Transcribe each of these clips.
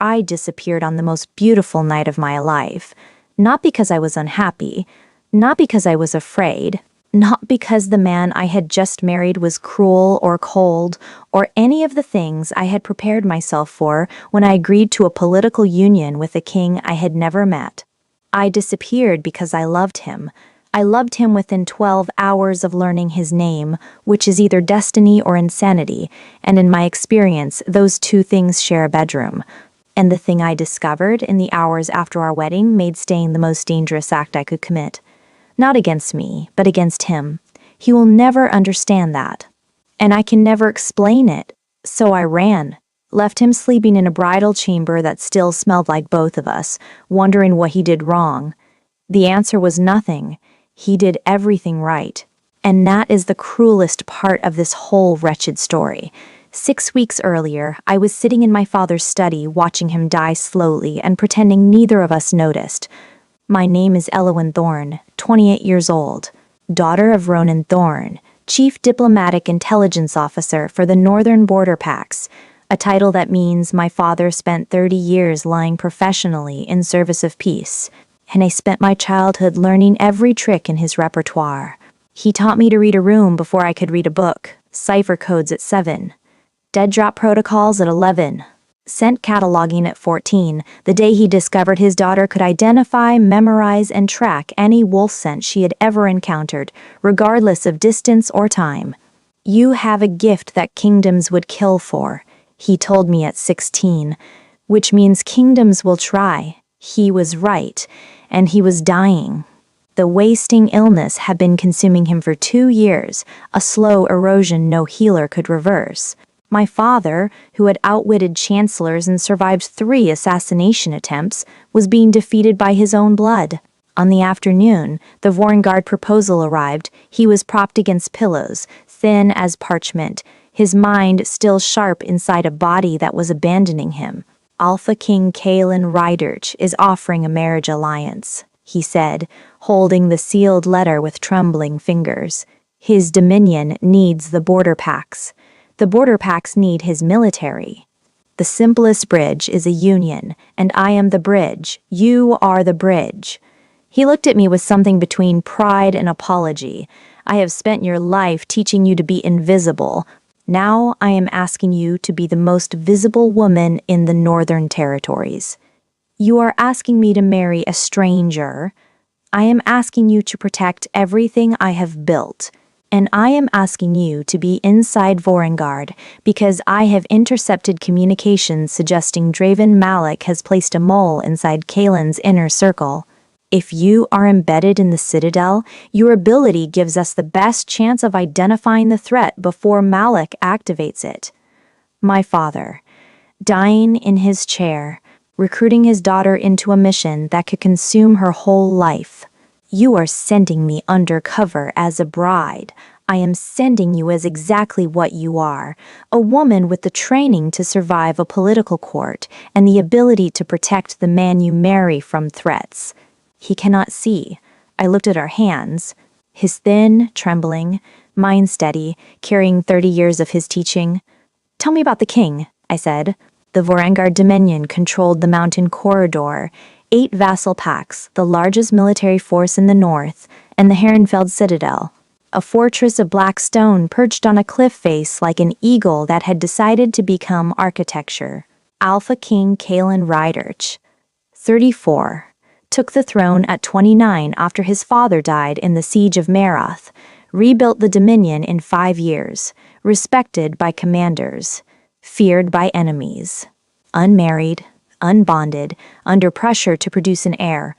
I disappeared on the most beautiful night of my life. Not because I was unhappy, not because I was afraid, not because the man I had just married was cruel or cold, or any of the things I had prepared myself for when I agreed to a political union with a king I had never met. I disappeared because I loved him. I loved him within 12 hours of learning his name, which is either destiny or insanity, and in my experience, those two things share a bedroom. And the thing I discovered in the hours after our wedding made staying the most dangerous act I could commit. Not against me, but against him. He will never understand that. And I can never explain it. So I ran, left him sleeping in a bridal chamber that still smelled like both of us, wondering what he did wrong. The answer was nothing. He did everything right. And that is the cruelest part of this whole wretched story. 6 weeks earlier, I was sitting in my father's study watching him die slowly and pretending neither of us noticed. My name is Elowen Thorne, 28 years old, daughter of Ronan Thorne, Chief Diplomatic Intelligence Officer for the Northern Border Pax, a title that means my father spent 30 years lying professionally in service of peace, and I spent my childhood learning every trick in his repertoire. He taught me to read a room before I could read a book, cipher codes at 7, dead drop protocols at 11, scent cataloging at 14, the day he discovered his daughter could identify, memorize, and track any wolf scent she had ever encountered, regardless of distance or time. You have a gift that kingdoms would kill for, he told me at 16, which means kingdoms will try. He was right, and he was dying. The wasting illness had been consuming him for 2 years, a slow erosion no healer could reverse. My father, who had outwitted chancellors and survived 3 assassination attempts, was being defeated by his own blood. On the afternoon, the Vorengard proposal arrived. He was propped against pillows, thin as parchment, his mind still sharp inside a body that was abandoning him. Alpha King Kaelin Rydurch is offering a marriage alliance, he said, holding the sealed letter with trembling fingers. His dominion needs the border packs. The border packs need his military. The simplest bridge is a union, and I am the bridge. You are the bridge. He looked at me with something between pride and apology. I have spent your life teaching you to be invisible. Now I am asking you to be the most visible woman in the Northern Territories. You are asking me to marry a stranger. I am asking you to protect everything I have built. And I am asking you to be inside Vorengard because I have intercepted communications suggesting Draven Malik has placed a mole inside Kaelin's inner circle. If you are embedded in the Citadel, your ability gives us the best chance of identifying the threat before Malik activates it. My father, dying in his chair, recruiting his daughter into a mission that could consume her whole life. You are sending me undercover as a bride. I am sending you as exactly what you are, a woman with the training to survive a political court and the ability to protect the man you marry from threats. He cannot see. I looked at our hands, his thin, trembling, mine steady, carrying 30 years of his teaching. Tell me about the king, I said. The Vorengard Dominion controlled the mountain corridor, 8 vassal packs, the largest military force in the north, and the Herrenfeld Citadel, a fortress of black stone perched on a cliff face like an eagle that had decided to become architecture. Alpha King Kaelin Rydurch, 34, took the throne at 29 after his father died in the Siege of Meroth, rebuilt the Dominion in 5 years, respected by commanders, feared by enemies, unmarried, unbonded, under pressure to produce an heir.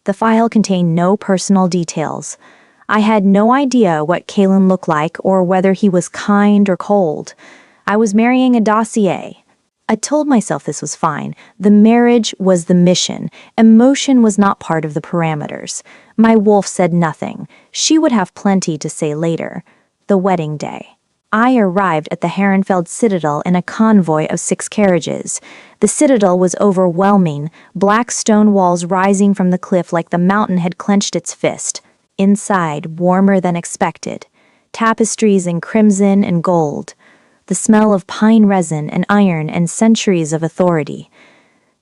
The file contained no personal details. I had no idea what Kaelin looked like or whether he was kind or cold. I was marrying a dossier. I told myself this was fine. The marriage was the mission. Emotion was not part of the parameters. My wolf said nothing. She would have plenty to say later. The wedding day. I arrived at the Herrenfeld Citadel in a convoy of 6 carriages. The citadel was overwhelming, black stone walls rising from the cliff like the mountain had clenched its fist. Inside, warmer than expected. Tapestries in crimson and gold. The smell of pine resin and iron and centuries of authority.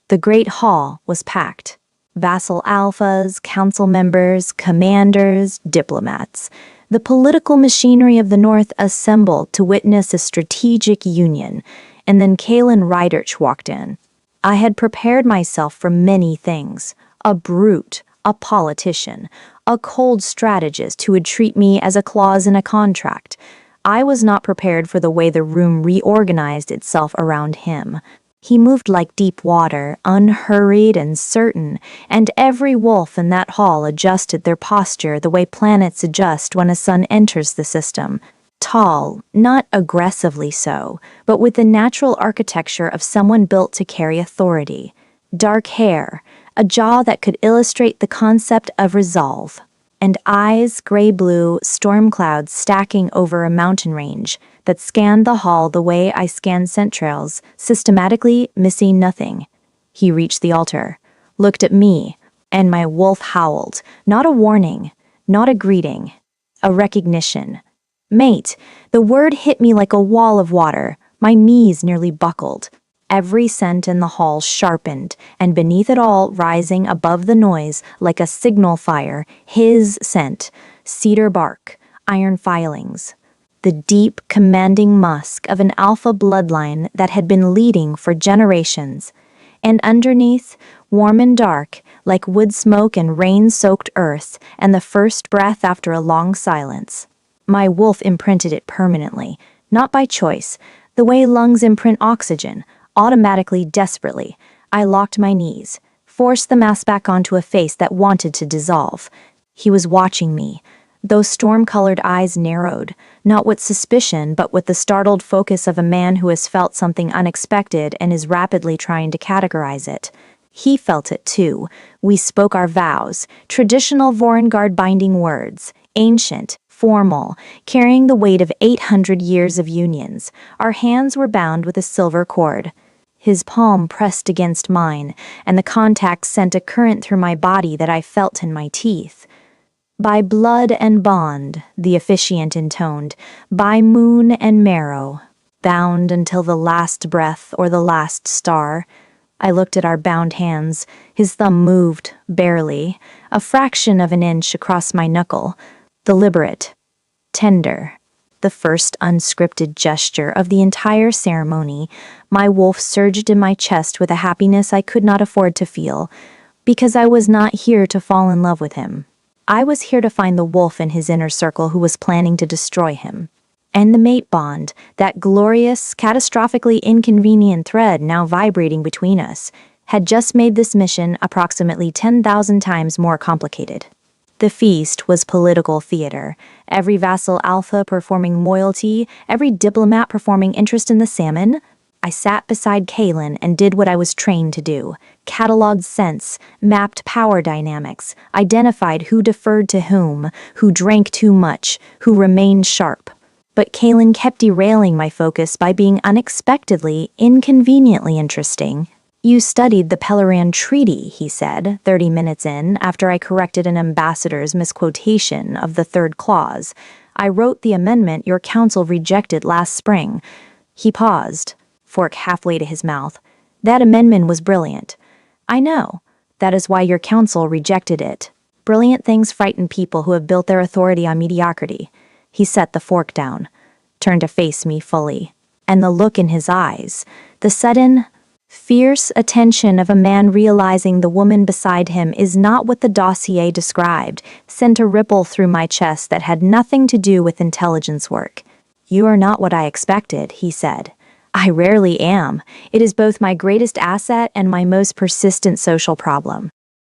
The great hall was packed. Vassal alphas, council members, commanders, diplomats. The political machinery of the North assembled to witness a strategic union, and then Kalen Rydert walked in. I had prepared myself for many things: a brute, a politician, a cold strategist who would treat me as a clause in a contract. I was not prepared for the way the room reorganized itself around him. He moved like deep water, unhurried and certain, and every wolf in that hall adjusted their posture the way planets adjust when a sun enters the system. Tall, not aggressively so, but with the natural architecture of someone built to carry authority. Dark hair, a jaw that could illustrate the concept of resolve, and eyes gray-blue storm clouds stacking over a mountain range that scanned the hall the way I scan scent trails, systematically missing nothing. He reached the altar, looked at me, and my wolf howled. Not a warning, not a greeting, a recognition. Mate, the word hit me like a wall of water. My knees nearly buckled. Every scent in the hall sharpened, and beneath it all, rising above the noise like a signal fire, his scent: cedar bark, iron filings, the deep, commanding musk of an alpha bloodline that had been leading for generations. And underneath, warm and dark, like wood smoke and rain-soaked earth, and the first breath after a long silence. My wolf imprinted it permanently, not by choice, the way lungs imprint oxygen, automatically, desperately. I locked my knees, forced the mask back onto a face that wanted to dissolve. He was watching me. Those storm-colored eyes narrowed, not with suspicion, but with the startled focus of a man who has felt something unexpected and is rapidly trying to categorize it. He felt it too. We spoke our vows, traditional Vorengard binding words, ancient, formal, carrying the weight of 800 years of unions. Our hands were bound with a silver cord. His palm pressed against mine, and the contact sent a current through my body that I felt in my teeth. By blood and bond, the officiant intoned, by moon and marrow, bound until the last breath or the last star. I looked at our bound hands. His thumb moved, barely, a fraction of an inch across my knuckle. Deliberate, tender, the first unscripted gesture of the entire ceremony. My wolf surged in my chest with a happiness I could not afford to feel, because I was not here to fall in love with him. I was here to find the wolf in his inner circle who was planning to destroy him. And the mate bond, that glorious, catastrophically inconvenient thread now vibrating between us, had just made this mission approximately 10,000 times more complicated. The feast was political theater, every vassal alpha performing loyalty, every diplomat performing interest in the salmon. I sat beside Kalen and did what I was trained to do: cataloged scents, mapped power dynamics, identified who deferred to whom, who drank too much, who remained sharp. But Kalen kept derailing my focus by being unexpectedly, inconveniently interesting. "You studied the Pelleran Treaty," he said, 30 minutes in, after I corrected an ambassador's misquotation of the third clause. "I wrote the amendment your council rejected last spring." He paused, fork halfway to his mouth. "That amendment was brilliant." "I know. That is why your council rejected it. Brilliant things frighten people who have built their authority on mediocrity." He set the fork down, turned to face me fully, and the look in his eyes, the sudden, fierce attention of a man realizing the woman beside him is not what the dossier described, sent a ripple through my chest that had nothing to do with intelligence work. "You are not what I expected," he said. "I rarely am. It is both my greatest asset and my most persistent social problem."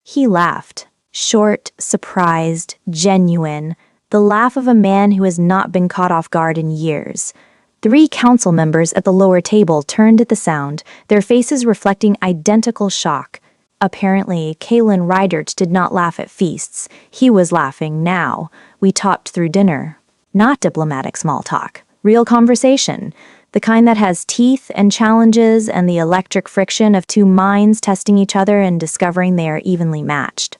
He laughed, short, surprised, genuine, the laugh of a man who has not been caught off guard in years. 3 council members at the lower table turned at the sound, their faces reflecting identical shock. Apparently, Kalen Rydert did not laugh at feasts. He was laughing now. We talked through dinner. Not diplomatic small talk. Real conversation. The kind that has teeth and challenges and the electric friction of 2 minds testing each other and discovering they are evenly matched.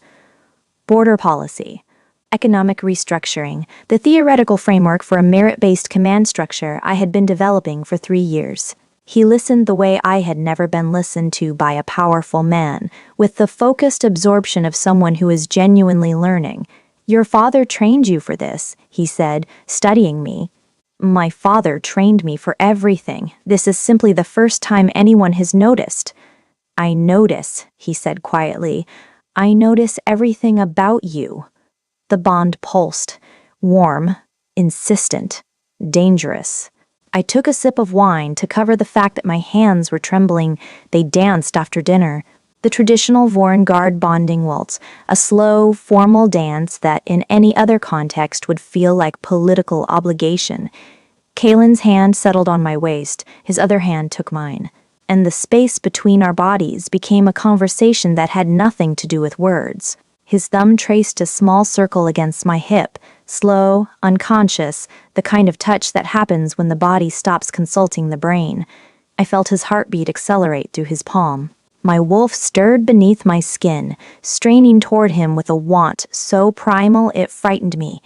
Border policy. Economic restructuring, the theoretical framework for a merit-based command structure I had been developing for 3 years. He listened the way I had never been listened to by a powerful man, with the focused absorption of someone who is genuinely learning. "Your father trained you for this," he said, studying me. "My father trained me for everything. This is simply the first time anyone has noticed." "I notice," he said quietly. "I notice everything about you." The bond pulsed, warm, insistent, dangerous. I took a sip of wine to cover the fact that my hands were trembling. They danced after dinner. The traditional Vorengard bonding waltz, a slow, formal dance that in any other context would feel like political obligation. Kalen's hand settled on my waist, his other hand took mine, and the space between our bodies became a conversation that had nothing to do with words. His thumb traced a small circle against my hip, slow, unconscious, the kind of touch that happens when the body stops consulting the brain. I felt his heartbeat accelerate through his palm. My wolf stirred beneath my skin, straining toward him with a want so primal it frightened me.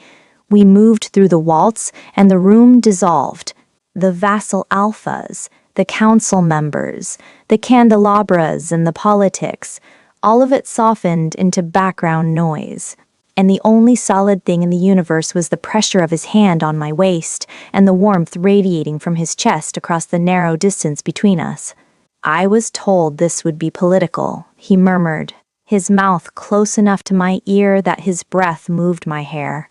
We moved through the waltz, and the room dissolved. The vassal alphas, the council members, the candelabras and the politics, all of it softened into background noise. And the only solid thing in the universe was the pressure of his hand on my waist and the warmth radiating from his chest across the narrow distance between us. "I was told this would be political," he murmured, his mouth close enough to my ear that his breath moved my hair.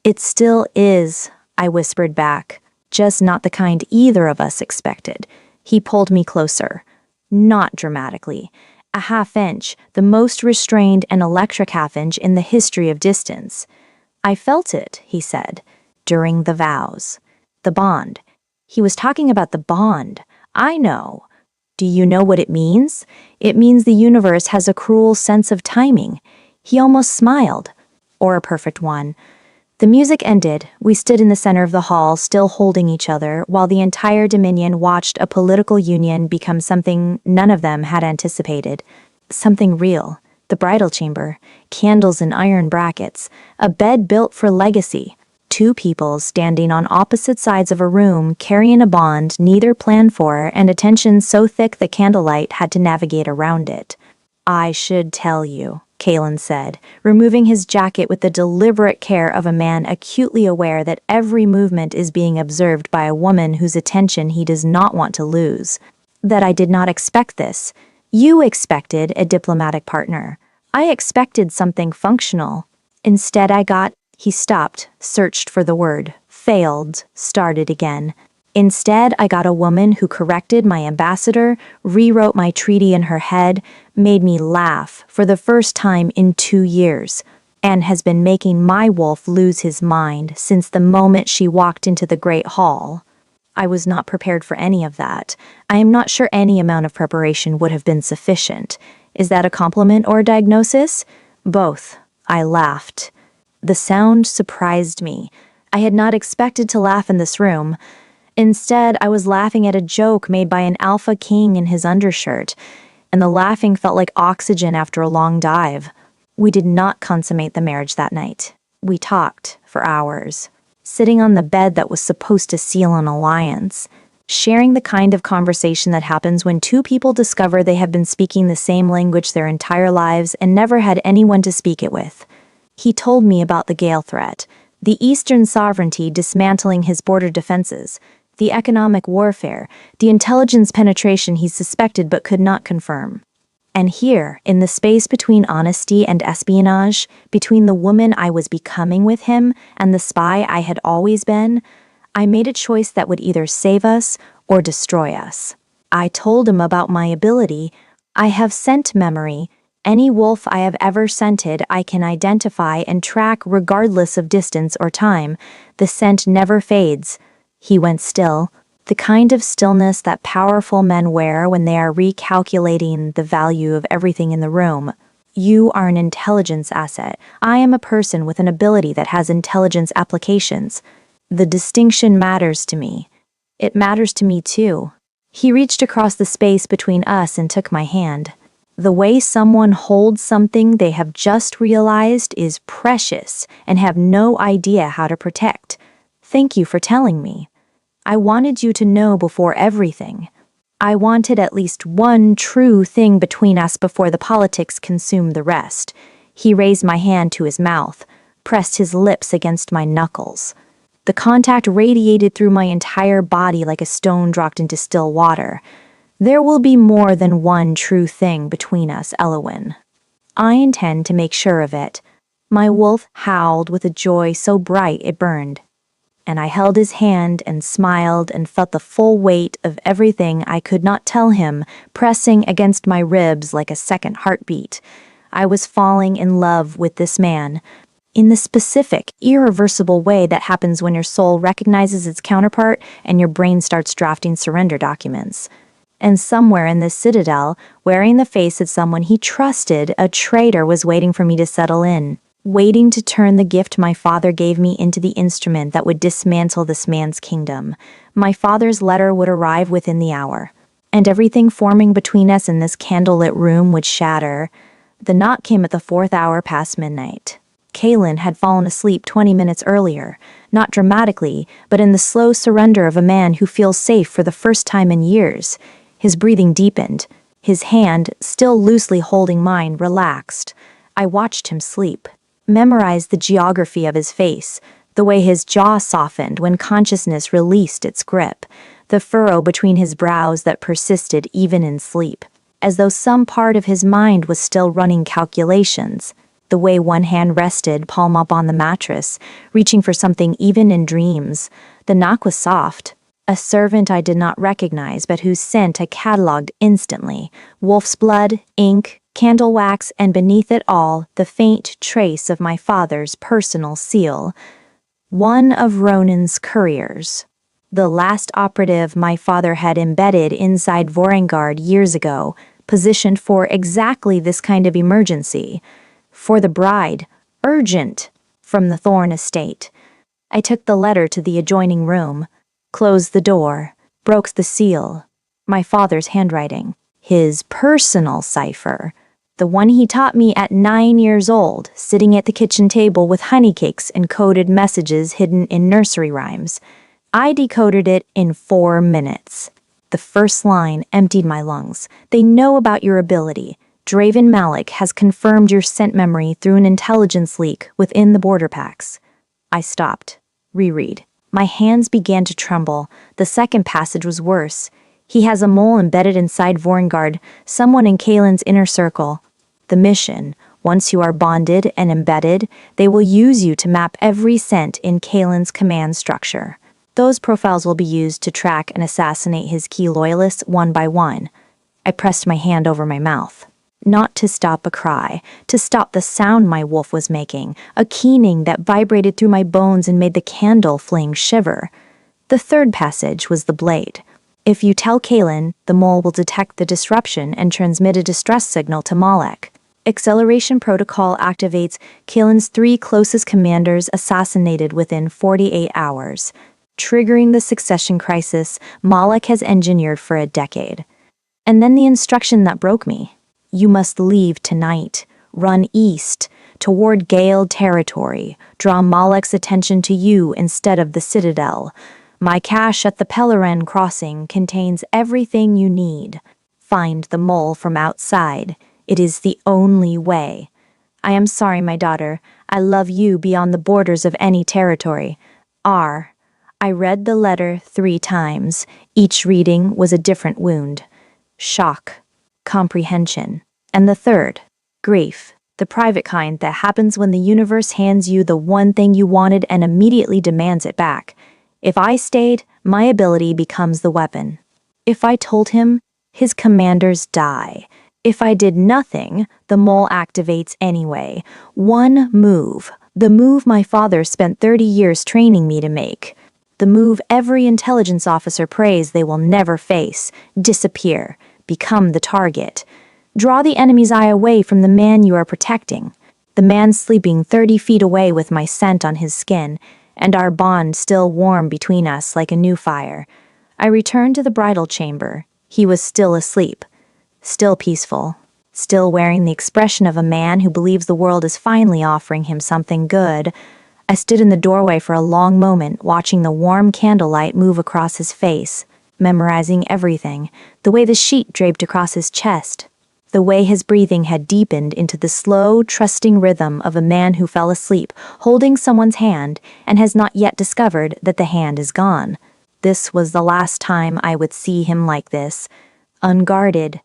"It still is," I whispered back, "just not the kind either of us expected." He pulled me closer. Not dramatically. A half-inch, the most restrained and electric half-inch in the history of distance. "I felt it," he said, "during the vows. The bond." He was talking about the bond. "I know. Do you know what it means? It means the universe has a cruel sense of timing." He almost smiled. Or a perfect one. The music ended. We stood in the center of the hall, still holding each other, while the entire Dominion watched a political union become something none of them had anticipated. Something real. The bridal chamber, candles in iron brackets, a bed built for legacy. Two people standing on opposite sides of a room, carrying a bond neither planned for, and a tension so thick the candlelight had to navigate around it. "I should tell you," Kalen said, removing his jacket with the deliberate care of a man acutely aware that every movement is being observed by a woman whose attention he does not want to lose. "That I did not expect this. You expected a diplomatic partner. I expected something functional. Instead I got—" He stopped, searched for the word, failed, started again. "Instead, I got a woman who corrected my ambassador, rewrote my treaty in her head, made me laugh for the first time in 2 years, and has been making my wolf lose his mind since the moment she walked into the Great Hall." I was not prepared for any of that. I am not sure any amount of preparation would have been sufficient. Is that a compliment or a diagnosis? Both. I laughed. The sound surprised me. I had not expected to laugh in this room. Instead, I was laughing at a joke made by an alpha king in his undershirt, and the laughing felt like oxygen after a long dive. We did not consummate the marriage that night. We talked for hours, sitting on the bed that was supposed to seal an alliance, sharing the kind of conversation that happens when two people discover they have been speaking the same language their entire lives and never had anyone to speak it with. He told me about the Gale threat, the Eastern sovereignty dismantling his border defenses, the economic warfare, the intelligence penetration he suspected but could not confirm. And here, in the space between honesty and espionage, between the woman I was becoming with him and the spy I had always been, I made a choice that would either save us or destroy us. I told him about my ability. I have scent memory. Any wolf I have ever scented I can identify and track regardless of distance or time. The scent never fades. He went still, the kind of stillness that powerful men wear when they are recalculating the value of everything in the room. "You are an intelligence asset. I am a person with an ability that has intelligence applications. The distinction matters to me. It matters to me too." He reached across the space between us and took my hand. The way someone holds something they have just realized is precious and have no idea how to protect. Thank you for telling me. I wanted you to know before everything. I wanted at least one true thing between us before the politics consumed the rest. He raised my hand to his mouth, pressed his lips against my knuckles. The contact radiated through my entire body like a stone dropped into still water. There will be more than one true thing between us, Elowin. I intend to make sure of it. My wolf howled with a joy so bright it burned, and I held his hand and smiled and felt the full weight of everything I could not tell him pressing against my ribs like a second heartbeat. I was falling in love with this man, in the specific, irreversible way that happens when your soul recognizes its counterpart and your brain starts drafting surrender documents. And somewhere in this citadel, wearing the face of someone he trusted, a traitor was waiting for me to settle in, waiting to turn the gift my father gave me into the instrument that would dismantle this man's kingdom. My father's letter would arrive within the hour, and everything forming between us in this candlelit room would shatter. The knock came at the 4th hour past midnight. Kaelin had fallen asleep 20 minutes earlier, not dramatically, but in the slow surrender of a man who feels safe for the first time in years. His breathing deepened. His hand, still loosely holding mine, relaxed. I watched him sleep, memorized the geography of his face, the way his jaw softened when consciousness released its grip, the furrow between his brows that persisted even in sleep, as though some part of his mind was still running calculations. The way one hand rested, palm up on the mattress, reaching for something even in dreams. The knock was soft. A servant I did not recognize, but whose scent I catalogued instantly. Wolf's blood, ink, candle wax, and beneath it all, the faint trace of my father's personal seal. One of Ronan's couriers. The last operative my father had embedded inside Vorengard years ago, positioned for exactly this kind of emergency. For the bride, urgent, from the Thorn estate. I took the letter to the adjoining room, closed the door, broke the seal. My father's handwriting, his personal cipher, the one he taught me at 9 years old, sitting at the kitchen table with honeycakes and coded messages hidden in nursery rhymes. I decoded it in 4 minutes. The first line emptied my lungs. They know about your ability. Draven Malik has confirmed your scent memory through an intelligence leak within the border packs. I stopped. Reread. My hands began to tremble. The second passage was worse. He has a mole embedded inside Vorengard, someone in Kaelin's inner circle. The mission, once you are bonded and embedded, they will use you to map every scent in Kaelin's command structure. Those profiles will be used to track and assassinate his key loyalists one by one. I pressed my hand over my mouth. Not to stop a cry, to stop the sound my wolf was making, a keening that vibrated through my bones and made the candle flame shiver. The third passage was the blade. If you tell Kaelin, the mole will detect the disruption and transmit a distress signal to Malek. Acceleration protocol activates. Kaelin's 3 closest commanders assassinated within 48 hours, triggering the succession crisis Malek has engineered for a decade. And then the instruction that broke me. You must leave tonight, run east, toward Gale territory, draw Malek's attention to you instead of the Citadel. My cache at the Pellerin crossing contains everything you need. Find the mole from outside. It is the only way. I am sorry, my daughter. I love you beyond the borders of any territory. R. I read the letter 3 times. Each reading was a different wound. Shock. Comprehension. And the third, grief, the private kind that happens when the universe hands you the one thing you wanted and immediately demands it back. If I stayed, my ability becomes the weapon. If I told him, his commanders die. If I did nothing, the mole activates anyway. One move, the move my father spent 30 years training me to make. The move every intelligence officer prays they will never face, disappear, become the target. Draw the enemy's eye away from the man you are protecting, the man sleeping 30 feet away with my scent on his skin, and our bond still warm between us like a new fire. I returned to the bridal chamber. He was still asleep, still peaceful, still wearing the expression of a man who believes the world is finally offering him something good. I stood in the doorway for a long moment, watching the warm candlelight move across his face. memorizing everything, the way the sheet draped across his chest, the way his breathing had deepened into the slow, trusting rhythm of a man who fell asleep, holding someone's hand, and has not yet discovered that the hand is gone. This was the last time I would see him like this, unguarded,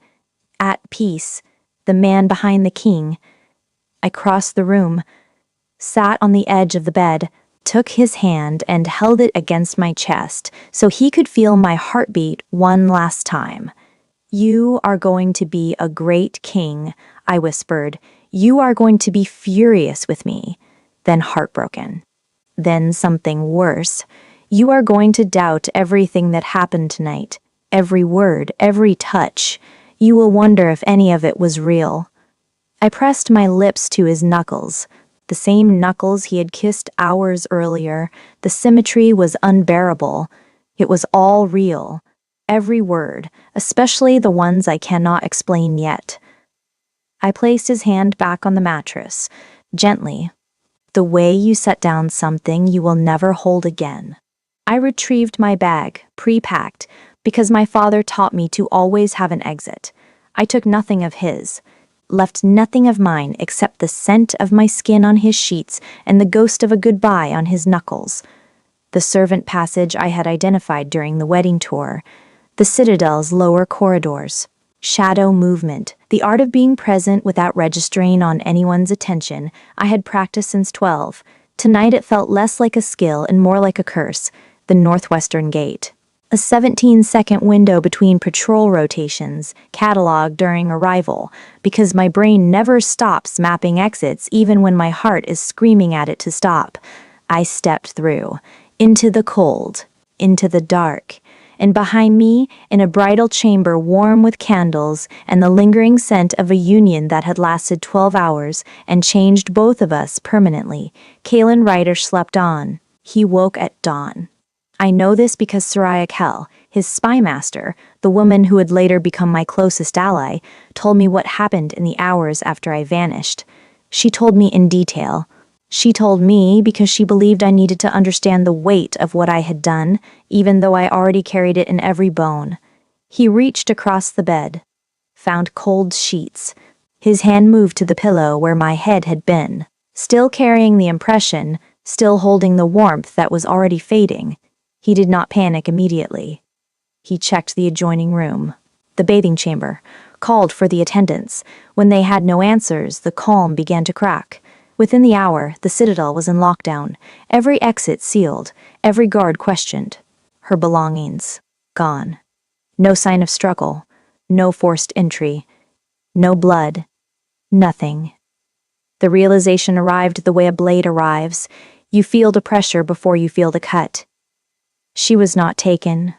at peace, the man behind the king. I crossed the room, sat on the edge of the bed, took his hand and held it against my chest so he could feel my heartbeat one last time. "You are going to be a great king," I whispered. "You are going to be furious with me." Then heartbroken. Then something worse. "You are going to doubt everything that happened tonight. Every word, every touch. You will wonder if any of it was real." I pressed my lips to his knuckles. The same knuckles he had kissed hours earlier. The symmetry was unbearable. It was all real. Every word, especially the ones I cannot explain yet. I placed his hand back on the mattress, gently. "The way you set down something you will never hold again." I retrieved my bag, pre-packed, because my father taught me to always have an exit. I took nothing of his, left nothing of mine except the scent of my skin on his sheets and the ghost of a goodbye on his knuckles. The servant passage I had identified during the wedding tour, the Citadel's lower corridors, shadow movement, the art of being present without registering on anyone's attention, I had practiced since 12. Tonight it felt less like a skill and more like a curse, the Northwestern Gate. A 17-second window between patrol rotations, cataloged during arrival, because my brain never stops mapping exits even when my heart is screaming at it to stop. I stepped through, into the cold, into the dark, and behind me, in a bridal chamber warm with candles and the lingering scent of a union that had lasted 12 hours and changed both of us permanently, Kalen Ryder slept on. He woke at dawn. I know this because Soraya Kell, his spy master, the woman who would later become my closest ally, told me what happened in the hours after I vanished. She told me in detail. She told me because she believed I needed to understand the weight of what I had done, even though I already carried it in every bone. He reached across the bed, found cold sheets. His hand moved to the pillow where my head had been, still carrying the impression, still holding the warmth that was already fading. He did not panic immediately. He checked the adjoining room, the bathing chamber, called for the attendants. When they had no answers, the calm began to crack. Within the hour, the Citadel was in lockdown, every exit sealed, every guard questioned. Her belongings, gone. No sign of struggle, no forced entry, no blood, nothing. The realization arrived the way a blade arrives. You feel the pressure before you feel the cut. She was not taken.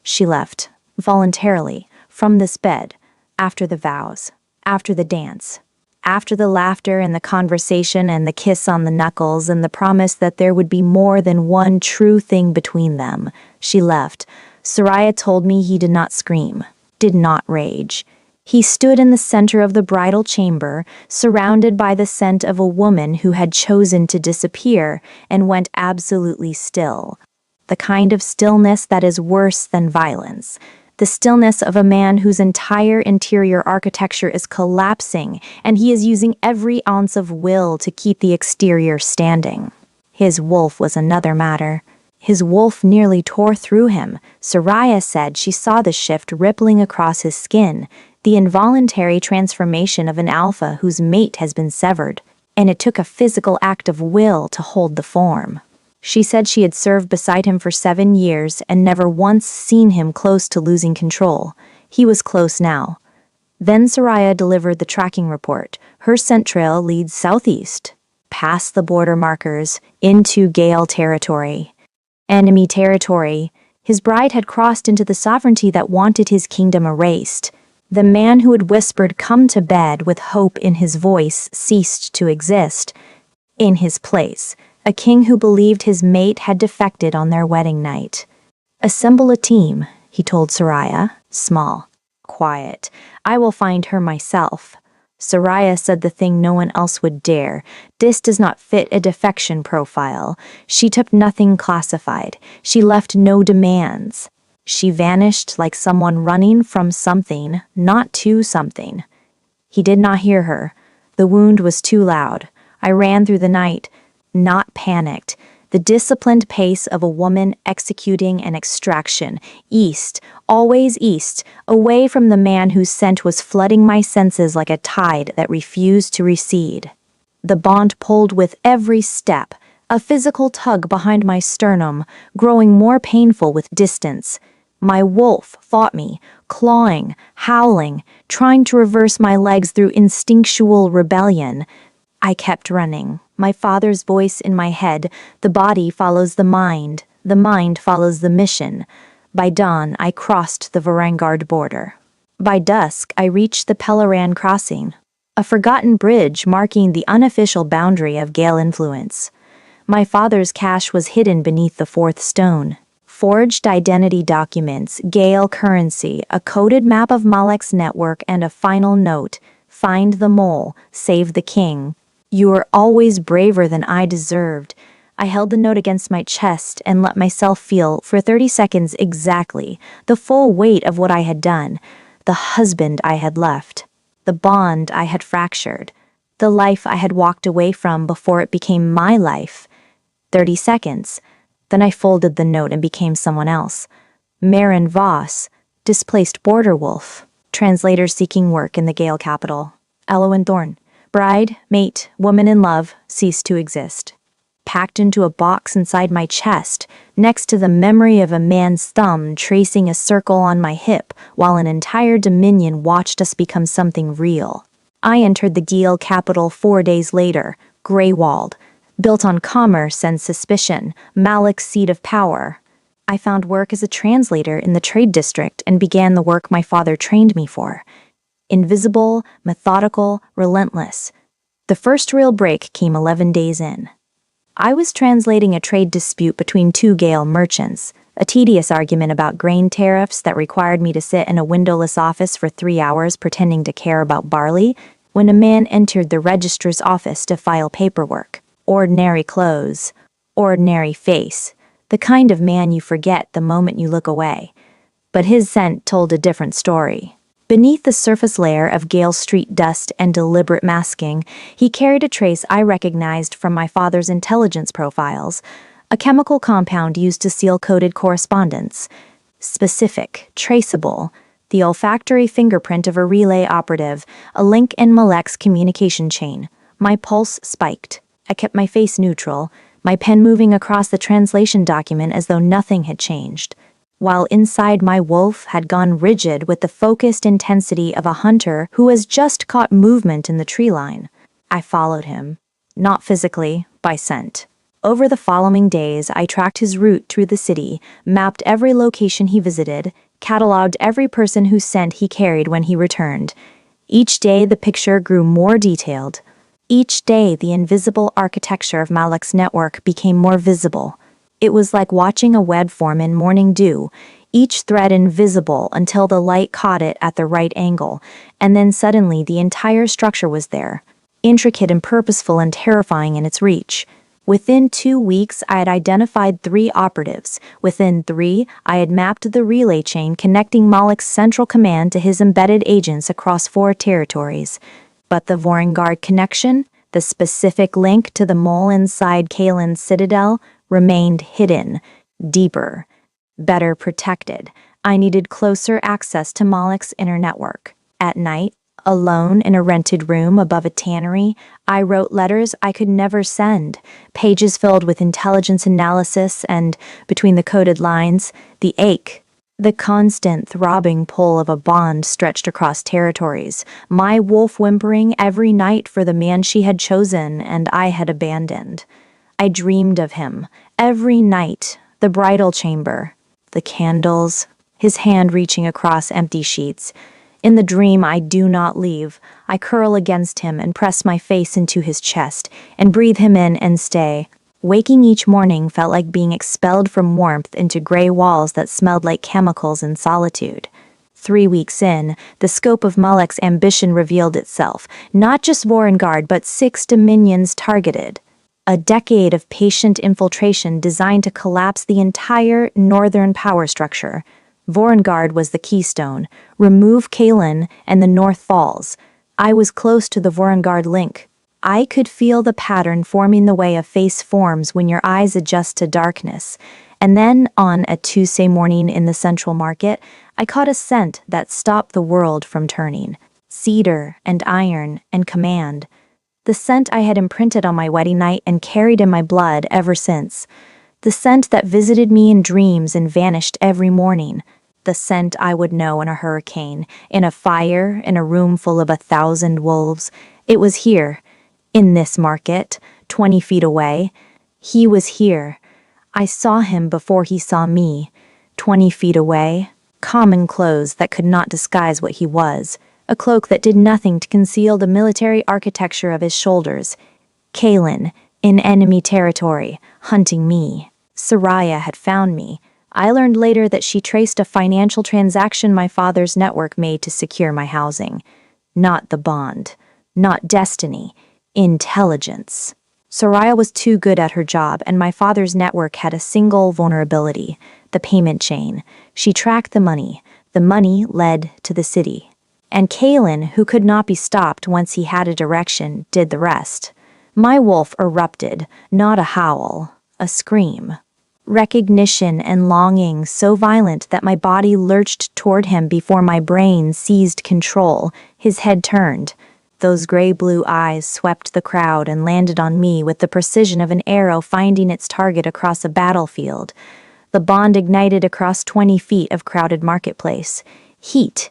She left, voluntarily, from this bed, after the vows, after the dance, after the laughter and the conversation and the kiss on the knuckles and the promise that there would be more than one true thing between them. She left. Soraya told me he did not scream, did not rage. He stood in the center of the bridal chamber, surrounded by the scent of a woman who had chosen to disappear and went absolutely still. The kind of stillness that is worse than violence. The stillness of a man whose entire interior architecture is collapsing, and he is using every ounce of will to keep the exterior standing. His wolf was another matter. His wolf nearly tore through him. Soraya said she saw the shift rippling across his skin, the involuntary transformation of an alpha whose mate has been severed, and it took a physical act of will to hold the form. She said she had served beside him for 7 years and never once seen him close to losing control. He was close now. Then Soraya delivered the tracking report. Her scent trail leads southeast, past the border markers, into Gale territory. Enemy territory. His bride had crossed into the sovereignty that wanted his kingdom erased. The man who had whispered, "Come to bed," with hope in his voice, ceased to exist. In his place, a king who believed his mate had defected on their wedding night. "Assemble a team," he told Soraya. Small. Quiet. "I will find her myself." Soraya said the thing no one else would dare. "This does not fit a defection profile." She took nothing classified. She left no demands. She vanished like someone running from something, not to something. He did not hear her. The wound was too loud. I ran through the night, not panicked. The disciplined pace of a woman executing an extraction. East, always east, away from the man whose scent was flooding my senses like a tide that refused to recede. The bond pulled with every step, a physical tug behind my sternum, growing more painful with distance. My wolf fought me, clawing, howling, trying to reverse my legs through instinctual rebellion. I kept running, my father's voice in my head. The body follows the mind follows the mission. By dawn, I crossed the Varangard border. By dusk, I reached the Pelaran crossing, a forgotten bridge marking the unofficial boundary of Gale influence. My father's cache was hidden beneath the fourth stone. Forged identity documents, Gale currency, a coded map of Malek's network, and a final note: find the mole, save the king. You were always braver than I deserved. I held the note against my chest and let myself feel, for 30 seconds exactly, the full weight of what I had done, the husband I had left, the bond I had fractured, the life I had walked away from before it became my life. 30 seconds. Then I folded the note and became someone else. Maren Voss, displaced border wolf, translator seeking work in the Gale capital. Elowen Thorne. Bride, mate, woman in love, ceased to exist. Packed into a box inside my chest, next to the memory of a man's thumb tracing a circle on my hip while an entire dominion watched us become something real. I entered the Gale capital 4 days later, gray-walled, built on commerce and suspicion, Malek's seat of power. I found work as a translator in the trade district and began the work my father trained me for. Invisible, methodical, relentless. The first real break came 11 days in. I was translating a trade dispute between two Gale merchants, a tedious argument about grain tariffs that required me to sit in a windowless office for 3 hours pretending to care about barley, when a man entered the registrar's office to file paperwork. Ordinary clothes, ordinary face, the kind of man you forget the moment you look away. But his scent told a different story. Beneath the surface layer of Gale Street dust and deliberate masking, he carried a trace I recognized from my father's intelligence profiles, a chemical compound used to seal coded correspondence. Specific, traceable, the olfactory fingerprint of a relay operative, a link in Malek's communication chain. My pulse spiked. I kept my face neutral, my pen moving across the translation document as though nothing had changed, while inside my wolf had gone rigid with the focused intensity of a hunter who has just caught movement in the tree line. I followed him, not physically, by scent. Over the following days, I tracked his route through the city, mapped every location he visited, cataloged every person whose scent he carried when he returned. Each day, the picture grew more detailed. Each day, the invisible architecture of Malek's network became more visible. It was like watching a web form in morning dew, each thread invisible until the light caught it at the right angle, and then suddenly the entire structure was there, intricate and purposeful and terrifying in its reach. Within 2 weeks, I had identified 3 operatives. Within 3, I had mapped the relay chain connecting Malek's central command to his embedded agents across 4 territories. But the Varangard connection, the specific link to the mole inside Kalen's citadel, remained hidden, deeper, better protected. I needed closer access to Malek's inner network. At night, alone in a rented room above a tannery, I wrote letters I could never send, pages filled with intelligence analysis and, between the coded lines, the ache, the constant throbbing pull of a bond stretched across territories, my wolf whimpering every night for the man she had chosen and I had abandoned. I dreamed of him, every night, the bridal chamber, the candles, his hand reaching across empty sheets. In the dream I do not leave. I curl against him and press my face into his chest and breathe him in and stay. Waking each morning felt like being expelled from warmth into gray walls that smelled like chemicals in solitude. 3 weeks in, the scope of Malek's ambition revealed itself, not just Varangard but 6 dominions targeted. A decade of patient infiltration designed to collapse the entire northern power structure. Vorengard was the keystone. Remove Kalen and the North Falls. I was close to the Vorengard link. I could feel the pattern forming the way a face forms when your eyes adjust to darkness. And then, on a Tuesday morning in the Central Market, I caught a scent that stopped the world from turning. Cedar and iron and command. The scent I had imprinted on my wedding night and carried in my blood ever since. The scent that visited me in dreams and vanished every morning. The scent I would know in a hurricane, in a fire, in a room full of 1,000 wolves. It was here, in this market, 20 feet away. He was here. I saw him before he saw me. 20 feet away. Common clothes that could not disguise what he was. A cloak that did nothing to conceal the military architecture of his shoulders. Kalen, in enemy territory, hunting me. Soraya had found me. I learned later that she traced a financial transaction my father's network made to secure my housing. Not the bond. Not destiny. Intelligence. Soraya was too good at her job, and my father's network had a single vulnerability: the payment chain. She tracked the money. The money led to the city. And Kalen, who could not be stopped once he had a direction, did the rest. My wolf erupted, not a howl, a scream. Recognition and longing so violent that my body lurched toward him before my brain seized control. His head turned. Those gray-blue eyes swept the crowd and landed on me with the precision of an arrow finding its target across a battlefield. The bond ignited across 20 feet of crowded marketplace. Heat.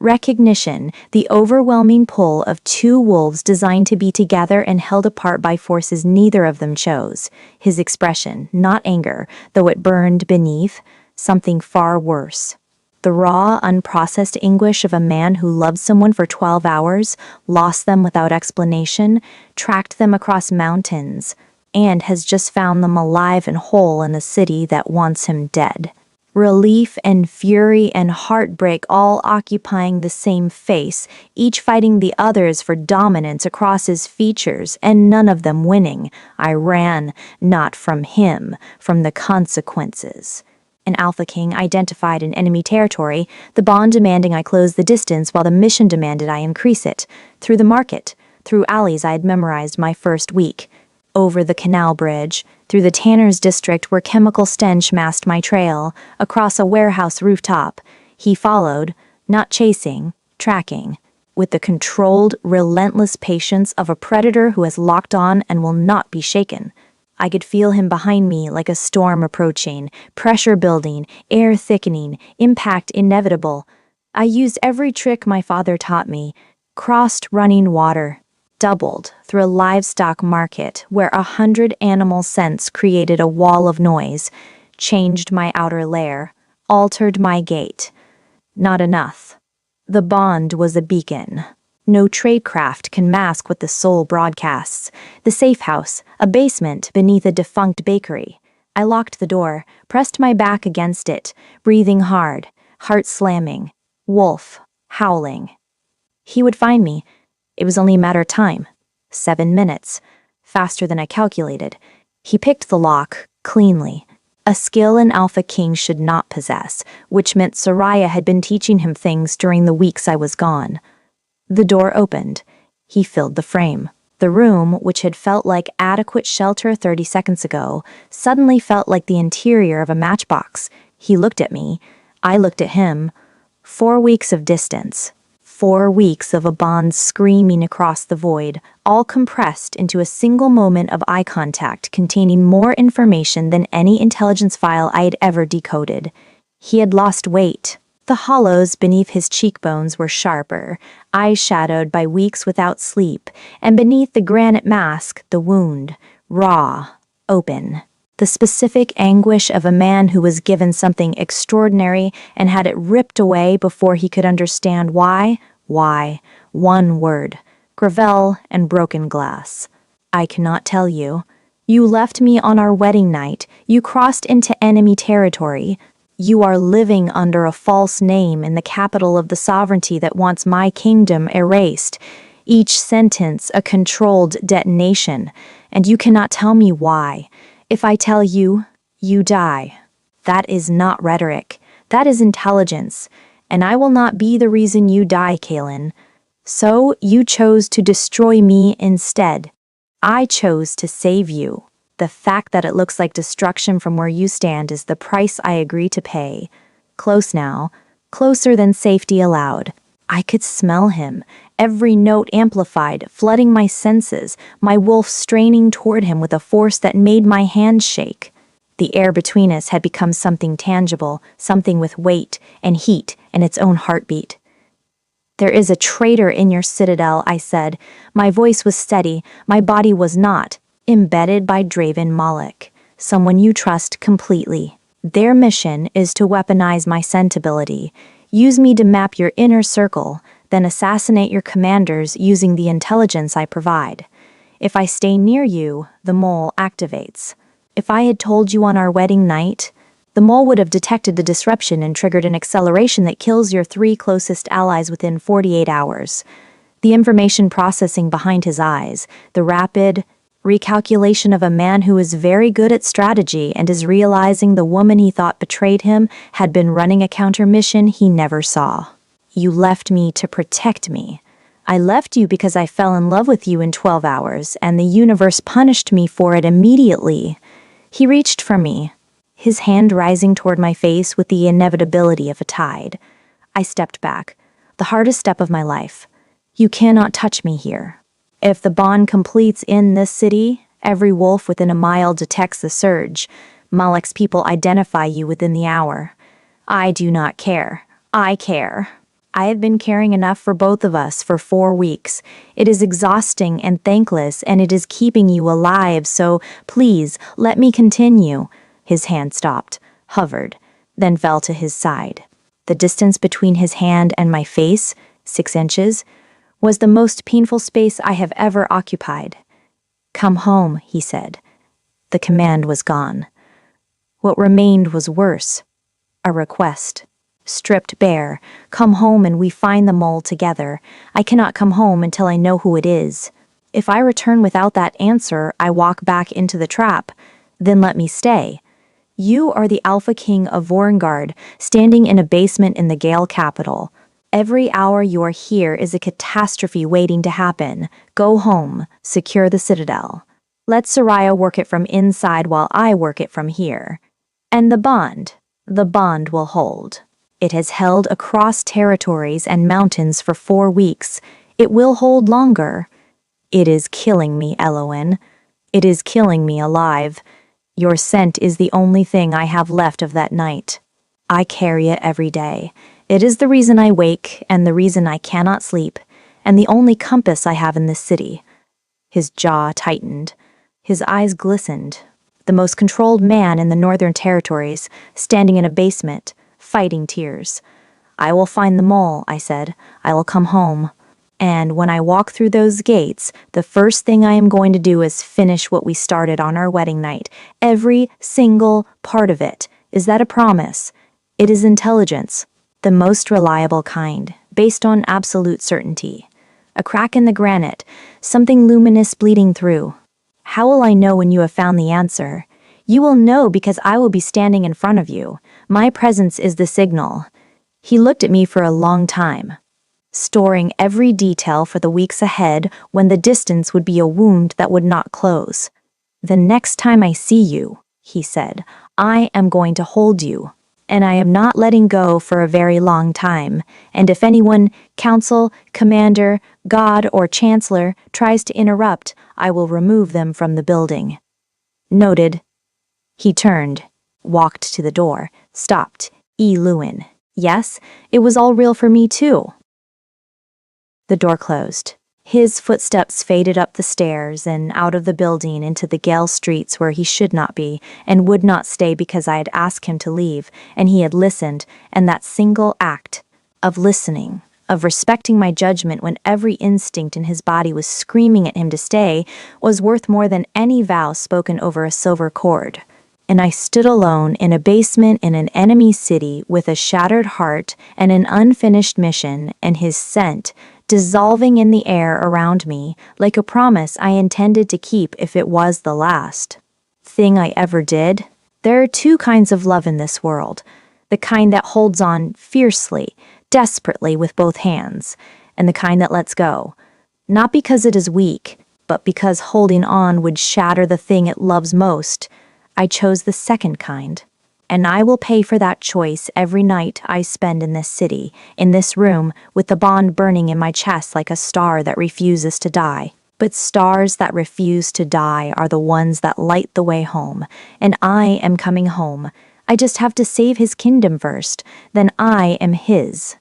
Recognition, the overwhelming pull of two wolves designed to be together and held apart by forces neither of them chose. His expression, not anger, though it burned beneath, something far worse. The raw, unprocessed anguish of a man who loved someone for 12 hours, lost them without explanation, tracked them across mountains, and has just found them alive and whole in a city that wants him dead. Relief and fury and heartbreak all occupying the same face, each fighting the others for dominance across his features, and none of them winning. I ran, not from him, from the consequences. An Alpha King identified in enemy territory, the bond demanding I close the distance while the mission demanded I increase it. Through the market, through alleys I had memorized my first week. Over the canal bridge, through the tanner's district where chemical stench masked my trail, across a warehouse rooftop. He followed, not chasing, tracking, with the controlled, relentless patience of a predator who has locked on and will not be shaken. I could feel him behind me like a storm approaching, pressure building, air thickening, impact inevitable. I used every trick my father taught me, crossed running water, doubled through a livestock market where 100 animal scents created a wall of noise, changed my outer lair, altered my gait. Not enough. The bond was a beacon. No tradecraft can mask what the soul broadcasts. The safe house, a basement beneath a defunct bakery. I locked the door, pressed my back against it, breathing hard, heart slamming, wolf, howling. He would find me. It was only a matter of time. 7 minutes. Faster than I calculated. He picked the lock, cleanly. A skill an Alpha King should not possess, which meant Soraya had been teaching him things during the weeks I was gone. The door opened. He filled the frame. The room, which had felt like adequate shelter 30 seconds ago, suddenly felt like the interior of a matchbox. He looked at me. I looked at him. 4 weeks of distance. 4 weeks of a bond screaming across the void, all compressed into a single moment of eye contact containing more information than any intelligence file I had ever decoded. He had lost weight. The hollows beneath his cheekbones were sharper, eyes shadowed by weeks without sleep, and beneath the granite mask, the wound, raw, open. The specific anguish of a man who was given something extraordinary and had it ripped away before he could understand why. Why? One word. Gravel and broken glass. I cannot tell you. You left me on our wedding night. You crossed into enemy territory. You are living under a false name in the capital of the sovereignty that wants my kingdom erased. Each sentence a controlled detonation, and you cannot tell me why. If I tell you, you die. That is not rhetoric. That is intelligence, and I will not be the reason you die, Kaylin. So you chose to destroy me instead. I chose to save you. The fact that it looks like destruction from where you stand is the price I agree to pay. Close now, closer than safety allowed. I could smell him, every note amplified, flooding my senses, my wolf straining toward him with a force that made my hands shake. The air between us had become something tangible, something with weight and heat and its own heartbeat. There is a traitor in your citadel, I said. My voice was steady, my body was not, embedded by Draven Moloch, someone you trust completely. Their mission is to weaponize my scentability, use me to map your inner circle, then assassinate your commanders using the intelligence I provide. If I stay near you, the mole activates. If I had told you on our wedding night, the mole would have detected the disruption and triggered an acceleration that kills your 3 closest allies within 48 hours. The information processing behind his eyes, the rapid recalculation of a man who is very good at strategy and is realizing the woman he thought betrayed him had been running a counter mission he never saw. You left me to protect me. I left you because I fell in love with you in 12 hours, and the universe punished me for it immediately. He reached for me, his hand rising toward my face with the inevitability of a tide. I stepped back, the hardest step of my life. You cannot touch me here. If the bond completes in this city, every wolf within a mile detects the surge. Moloch's people identify you within the hour. I do not care. I care. I have been caring enough for both of us for 4 weeks. It is exhausting and thankless, and it is keeping you alive, so please, let me continue. His hand stopped, hovered, then fell to his side. The distance between his hand and my face, 6 inches, was the most painful space I have ever occupied. Come home, he said. The command was gone. What remained was worse. A request. Stripped bare. Come home and we find the mole together. I cannot come home until I know who it is. If I return without that answer, I walk back into the trap. Then let me stay. You are the Alpha King of Vorngard, standing in a basement in the Gale capital. Every hour you are here is a catastrophe waiting to happen. Go home, secure the citadel. Let Soraya work it from inside while I work it from here. And the bond will hold. It has held across territories and mountains for 4 weeks. It will hold longer. It is killing me, Elowen. It is killing me alive. Your scent is the only thing I have left of that night. I carry it every day. It is the reason I wake and the reason I cannot sleep, and the only compass I have in this city. His jaw tightened. His eyes glistened. The most controlled man in the Northern Territories, standing in a basement, fighting tears. I will find the mole, I said. I will come home. And when I walk through those gates, the first thing I am going to do is finish what we started on our wedding night. Every single part of it. Is that a promise? It is intelligence. The most reliable kind, based on absolute certainty. A crack in the granite, something luminous bleeding through. How will I know when you have found the answer? You will know because I will be standing in front of you. My presence is the signal. He looked at me for a long time, storing every detail for the weeks ahead when the distance would be a wound that would not close. The next time I see you, he said, I am going to hold you. And I am not letting go for a very long time, and if anyone, council, commander, god, or chancellor, tries to interrupt, I will remove them from the building. Noted. He turned, walked to the door, stopped. Lewin. Yes, it was all real for me too. The door closed. His footsteps faded up the stairs and out of the building into the Gale streets where he should not be and would not stay because I had asked him to leave, and he had listened, and that single act of listening, of respecting my judgment when every instinct in his body was screaming at him to stay, was worth more than any vow spoken over a silver cord. And I stood alone in a basement in an enemy city with a shattered heart and an unfinished mission, and his scent dissolving in the air around me like a promise I intended to keep if it was the last thing I ever did. There are 2 kinds of love in this world. The kind that holds on fiercely, desperately with both hands, and the kind that lets go. Not because it is weak, but because holding on would shatter the thing it loves most. I chose the second kind. And I will pay for that choice every night I spend in this city, in this room, with the bond burning in my chest like a star that refuses to die. But stars that refuse to die are the ones that light the way home, and I am coming home. I just have to save his kingdom first, then I am his.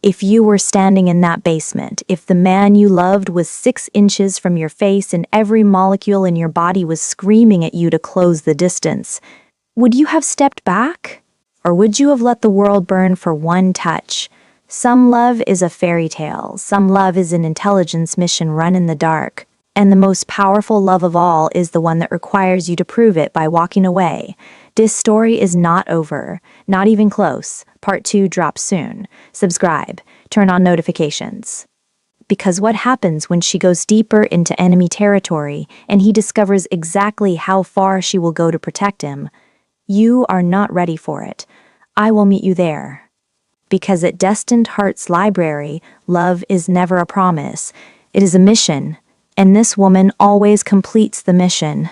If you were standing in that basement, if the man you loved was 6 inches from your face and every molecule in your body was screaming at you to close the distance, would you have stepped back? Or would you have let the world burn for one touch? Some love is a fairy tale. Some love is an intelligence mission run in the dark. And the most powerful love of all is the one that requires you to prove it by walking away. This story is not over. Not even close. Part 2 drops soon. Subscribe. Turn on notifications. Because what happens when she goes deeper into enemy territory and he discovers exactly how far she will go to protect him? You are not ready for it. I will meet you there. Because at Destined Hearts Library, love is never a promise. It is a mission, and this woman always completes the mission.